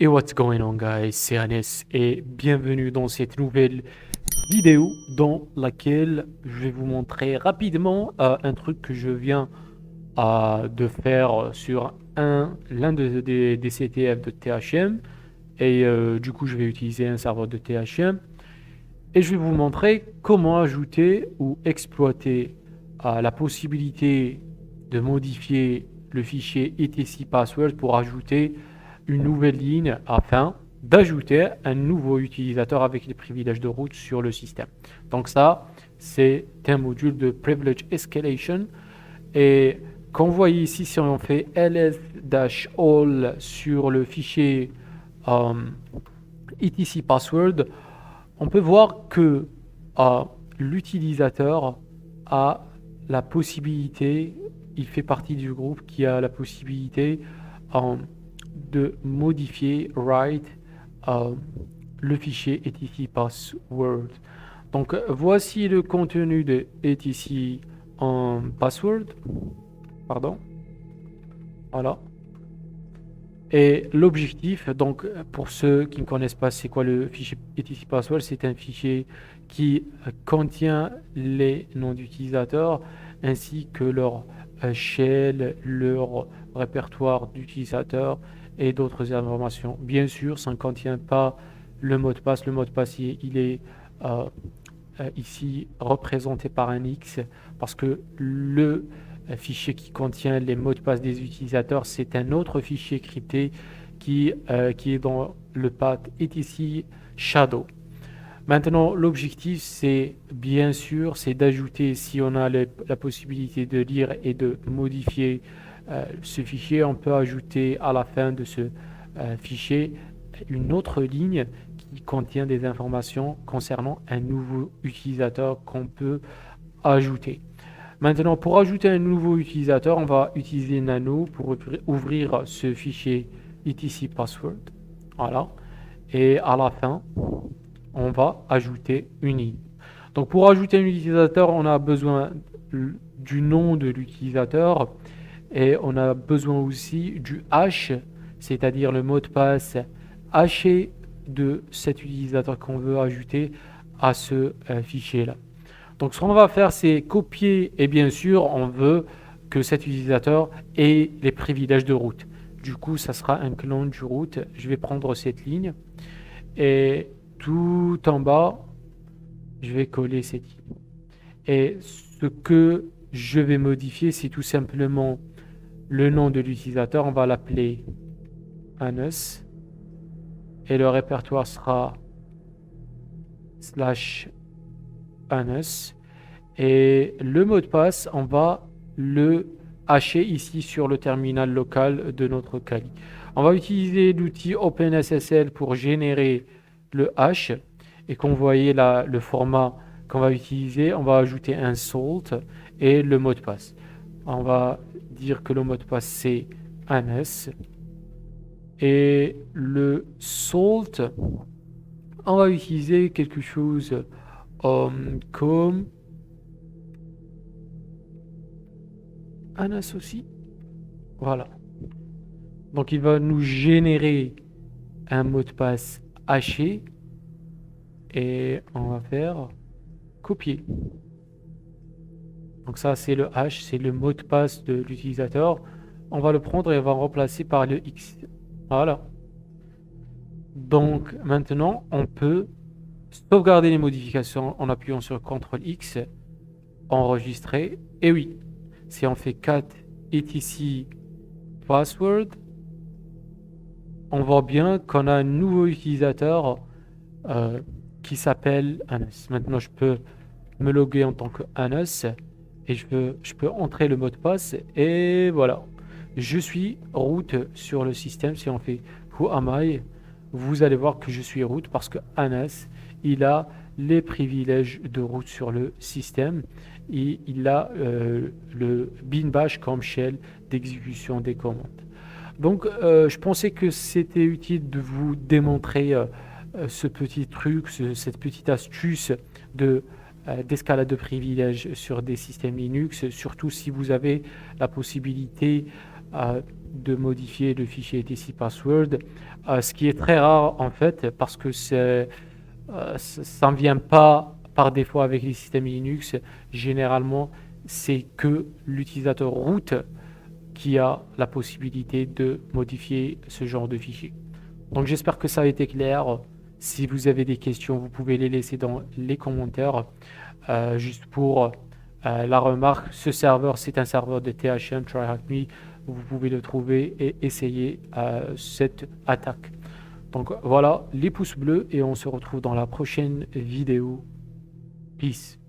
Et what's going on guys, c'est Anes et bienvenue dans cette nouvelle vidéo dans laquelle je vais vous montrer rapidement un truc que je viens de faire sur l'un des CTF de THM et du coup je vais utiliser un serveur de THM et je vais vous montrer comment ajouter ou exploiter la possibilité de modifier le fichier etc password pour ajouter une nouvelle ligne afin d'ajouter un nouveau utilisateur avec les privilèges de route sur le système. Donc ça, c'est un module de Privilege Escalation. Et comme vous voyez ici, si on fait ls-all sur le fichier etc password, on peut voir que l'utilisateur a la possibilité, il fait partie du groupe qui a la possibilité de modifier le fichier etc password. Donc voici le contenu de etc password. Pardon. Voilà. Et l'objectif, donc pour ceux qui ne connaissent pas c'est quoi le fichier etc password, c'est un fichier qui contient les noms d'utilisateurs ainsi que leur shell, leur répertoire d'utilisateurs et d'autres informations. Bien sûr, ça ne contient pas le mot de passe. Le mot de passe, il est ici représenté par un X parce que le fichier qui contient les mots de passe des utilisateurs, c'est un autre fichier crypté qui est dans le path etc shadow. Maintenant, l'objectif, c'est bien sûr, c'est d'ajouter, si on a la possibilité de lire et de modifier ce fichier, on peut ajouter à la fin de ce fichier une autre ligne qui contient des informations concernant un nouveau utilisateur qu'on peut ajouter. Maintenant, pour ajouter un nouveau utilisateur, on va utiliser Nano pour ouvrir ce fichier etc password. Voilà. Et à la fin, on va ajouter une ligne. Donc pour ajouter un utilisateur, on a besoin du nom de l'utilisateur et on a besoin aussi du hash, c'est-à-dire le mot de passe haché de cet utilisateur qu'on veut ajouter à ce fichier-là. Donc ce qu'on va faire, c'est copier et bien sûr, on veut que cet utilisateur ait les privilèges de route. Du coup, ça sera un clone du route. Je vais prendre cette ligne et tout en bas, je vais coller cette ligne. Et ce que je vais modifier, c'est tout simplement le nom de l'utilisateur. On va l'appeler Anes. Et le répertoire sera /Anes. Et le mot de passe, on va le hacher ici sur le terminal local de notre Kali. On va utiliser l'outil OpenSSL pour générer le hash. Et comme vous voyez là, le format qu'on va utiliser, on va ajouter un salt et le mot de passe. On va dire que le mot de passe c'est Anes. Et le salt, on va utiliser quelque chose comme Anas aussi. Voilà. Donc il va nous générer un mot de passe haché et on va faire copier. Donc ça c'est le hash, c'est le mot de passe de l'utilisateur. On va le prendre et on va remplacer par le X. Voilà. Donc maintenant on peut sauvegarder les modifications en appuyant sur CTRL X, enregistrer. Et oui, si on fait cat etc password, on voit bien qu'on a un nouveau utilisateur qui s'appelle Anas. Maintenant, je peux me loguer en tant que Anas et je peux entrer le mot de passe et voilà. Je suis root sur le système. Si on fait who am I, vous allez voir que je suis root parce que Anas, il a les privilèges de root sur le système et il a le bin bash comme shell d'exécution des commandes. Donc, je pensais que c'était utile de vous démontrer ce petit truc, cette petite astuce d'escalade de privilèges sur des systèmes Linux, surtout si vous avez la possibilité de modifier le fichier etc password, ce qui est très rare en fait parce que ça ne vient pas par défaut avec les systèmes Linux. Généralement, c'est que l'utilisateur root qui a la possibilité de modifier ce genre de fichier. Donc j'espère que ça a été clair. Si vous avez des questions, vous pouvez les laisser dans les commentaires. Juste pour la remarque, ce serveur, c'est un serveur de THM, TryHackMe. Vous pouvez le trouver et essayer cette attaque. Donc voilà, les pouces bleus et on se retrouve dans la prochaine vidéo. Peace.